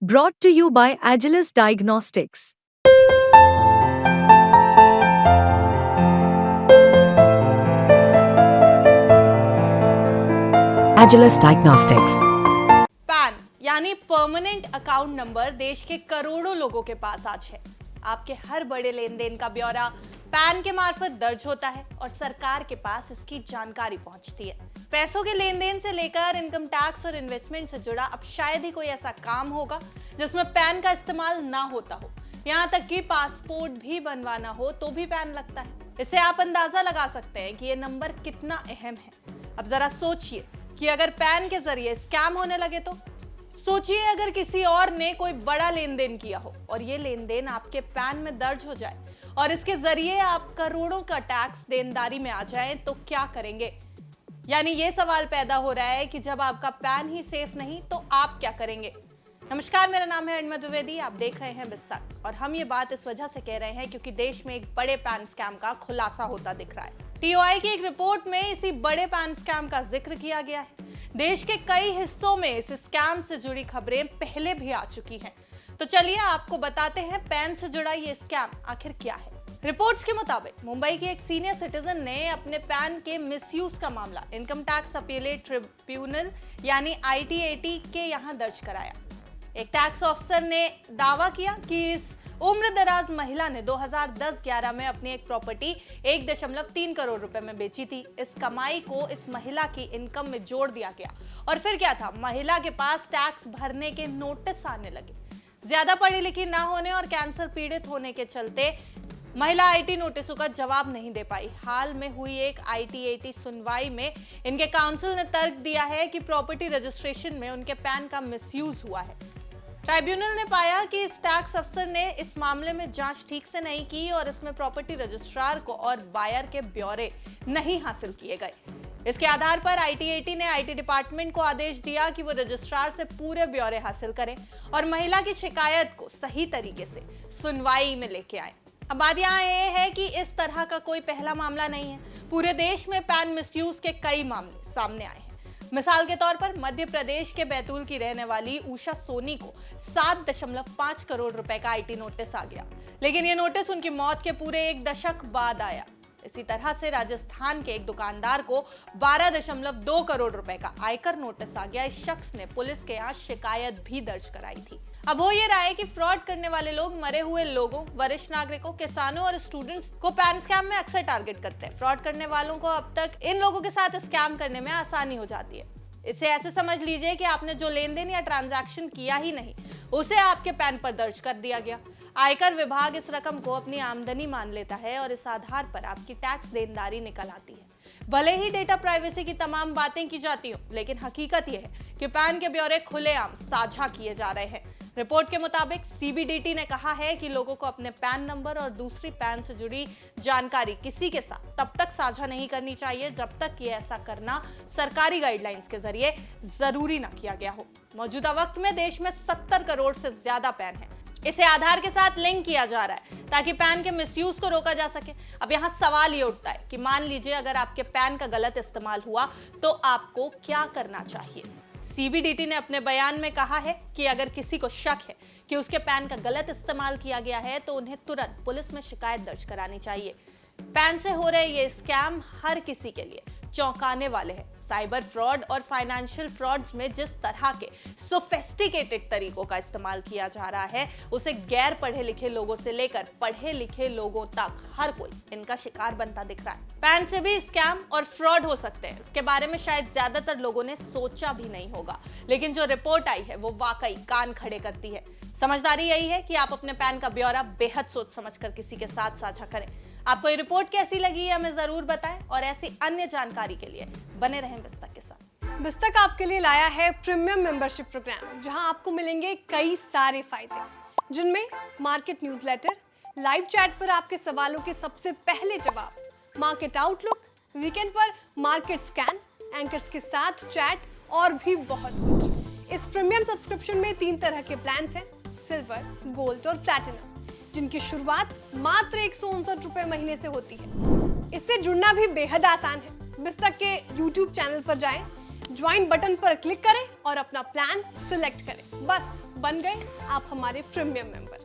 Brought to you by Agilus Diagnostics. Agilus Diagnostics. Pan यानी permanent account number देश के करोड़ों लोगों के पास आज है। आपके हर बड़े लेन देन का ब्यौरा पैन के मार्फत दर्ज होता है और सरकार के पास इसकी जानकारी पहुंचती है। पैसों के लेन देन से लेकर इनकम टैक्स और इन्वेस्टमेंट से जुड़ा अब शायद ही कोई ऐसा काम होगा जिसमें पैन का इस्तेमाल ना होता हो। यहाँ तक कि पासपोर्ट भी बनवाना हो तो भी पैन लगता है। इससे आप अंदाजा लगा सकते हैं कि ये नंबर कितना अहम है। अब जरा सोचिए कि अगर पैन के जरिए स्कैम होने लगे तो सोचिए अगर किसी और ने कोई बड़ा लेन देन किया हो और ये लेन देन आपके पैन में दर्ज हो जाए और इसके जरिए आप करोड़ों का टैक्स देनदारी में आ जाएं तो क्या करेंगे। यानी ये सवाल पैदा हो रहा है कि जब आपका पैन ही सेफ नहीं तो आप क्या करेंगे। नमस्कार, मेरा नाम है अणिमा द्विवेदी, आप देख रहे हैं बिस्तक। और हम ये बात इस वजह से कह रहे हैं क्योंकि देश में एक बड़े पैन स्कैम का खुलासा होता दिख रहा है। टीओआई की एक रिपोर्ट में इसी बड़े पैन स्कैम का जिक्र किया गया है। देश के कई हिस्सों में इस स्कैम से जुड़ी खबरें पहले भी आ चुकी हैं। तो चलिए आपको बताते हैं पैन से जुड़ा ये स्कैम आखिर क्या है। रिपोर्ट्स के मुताबिक मुंबई के एक सीनियर सिटीजन ने अपने पैन के मिसयूज का मामला इनकम टैक्स अपीलेट ट्रिब्यूनल यानी ITAT के यहाँ दर्ज कराया। एक टैक्स ऑफिसर ने दावा किया कि इस उम्र दराज महिला ने 2010-11 में अपनी एक प्रॉपर्टी 1.3 करोड़ रुपए में बेची थी। इस कमाई को इस महिला की इनकम में जोड़ दिया गया और फिर क्या था, महिला के पास टैक्स भरने के नोटिस आने लगे। ज्यादा पढ़ी लिखी ना होने और कैंसर पीड़ित होने के चलते महिला IT नोटिसों का जवाब नहीं दे पाई। हाल में हुई एक ITAT सुनवाई में इनके काउंसिल ने तर्क दिया है कि प्रॉपर्टी रजिस्ट्रेशन में उनके पैन का मिसयूज हुआ है। ट्राइब्यूनल ने पाया कि इस टैक्स अफसर ने इस मामले में जांच ठीक से नहीं की और इसमें प्रॉपर्टी रजिस्ट्रार को और बायर के ब्यौरे नहीं हासिल किए गए। इसके आधार पर ITAT ने IT डिपार्टमेंट को आदेश दिया कि वो रजिस्ट्रार से पूरे ब्यौरे हासिल करें और महिला की शिकायत को सही तरीके से सुनवाई में लेके आए। अब बात यहाँ ये है कि इस तरह का कोई पहला मामला नहीं है। पूरे देश में पैन मिसयूज के कई मामले सामने आए हैं। मिसाल के तौर पर मध्य प्रदेश के बैतूल की रहने वाली उषा सोनी को 7.5 करोड़ रुपए का IT नोटिस आ गया, लेकिन ये नोटिस उनकी मौत के पूरे 1 दशक बाद आया। इसी तरह से राजस्थान के एक दुकानदार को 12.2 करोड़ रुपए का आयकर नोटिस आ गया। इस शख्स ने पुलिस के यहाँ शिकायत भी दर्ज कराई थी। अब हो ये रहा है कि फ्रॉड करने वाले लोग मरे हुए लोगों, वरिष्ठ नागरिकों, किसानों और स्टूडेंट्स को पैन स्कैम में अक्सर टारगेट करते हैं। फ्रॉड करने वालों को अब तक इन लोगों के साथ स्कैम करने में आसानी हो जाती है। इसे ऐसे समझ लीजिए कि आपने जो लेन देन या ट्रांजैक्शन किया ही नहीं, उसे आपके पैन पर दर्ज कर दिया गया। आयकर विभाग इस रकम को अपनी आमदनी मान लेता है और इस आधार पर आपकी टैक्स देनदारी निकल आती है। भले ही डेटा प्राइवेसी की तमाम बातें की जाती हो, लेकिन हकीकत यह है कि पैन के ब्यौरे खुलेआम साझा किए जा रहे हैं। रिपोर्ट के मुताबिक CBDT ने कहा है कि लोगों को अपने पैन नंबर और दूसरी पैन से जुड़ी जानकारी किसी के साथ तब तक साझा नहीं करनी चाहिए जब तक ये ऐसा करना सरकारी गाइडलाइंस के जरिए जरूरी ना किया गया हो। मौजूदा वक्त में देश में 70 करोड़ से ज्यादा पैन है। इसे आधार के साथ लिंक किया जा रहा है ताकि पैन के मिसयूज को रोका जा सके। अब यहाँ सवाल ये उठता है कि मान लीजिए अगर आपके पैन का गलत इस्तेमाल हुआ तो आपको क्या करना चाहिए। CBDT ने अपने बयान में कहा है कि अगर किसी को शक है कि उसके पैन का गलत इस्तेमाल किया गया है तो उन्हें तुरंत पुलिस में शिकायत दर्ज करानी चाहिए। पैन से हो रहे ये स्कैम हर किसी के लिए चौंकाने वाले हैं। साइबर फ्रॉड और फाइनेंशियल फ्रॉड्स में जिस तरह के सोफिस्टिकेटेड तरीकों का इस्तेमाल किया जा रहा है, उसे गैर पढ़े लिखे लोगों से लेकर पढ़े लिखे लोगों तक हर कोई इनका शिकार बनता दिख रहा है। पैन से भी स्कैम और फ्रॉड हो सकते हैं, इसके बारे में शायद ज्यादातर लोगों ने सोचा भी नहीं होगा, लेकिन जो रिपोर्ट आई है वो वाकई कान खड़े करती है। समझदारी यही है कि आप अपने पैन का ब्यौरा बेहद सोच समझकर किसी के साथ साझा करें। आपको ये रिपोर्ट कैसी लगी हमें जरूर बताएं और ऐसी अन्य जानकारी के लिए बने रहें बिस्तक के साथ। बिस्तक आपके लिए लाया है प्रीमियम मेंबरशिप प्रोग्राम, जहां आपको मिलेंगे कई सारे फायदे, जिनमें मार्केट न्यूज़लेटर, लाइव चैट पर आपके सवालों के सबसे पहले जवाब, मार्केट आउटलुक, वीकेंड पर मार्केट स्कैन, एंकर्स के साथ चैट और भी बहुत कुछ। इस प्रीमियम सब्सक्रिप्शन में 3 तरह के प्लान्स हैं, सिल्वर, गोल्ड और प्लैटिनम, जिनकी शुरुआत मात्र 159 रुपए महीने से होती है। इससे जुड़ना भी बेहद आसान है। बिस्तक के YouTube चैनल पर जाएं, ज्वाइन बटन पर क्लिक करें और अपना प्लान सिलेक्ट करें। बस बन गए आप हमारे प्रीमियम मेंबर।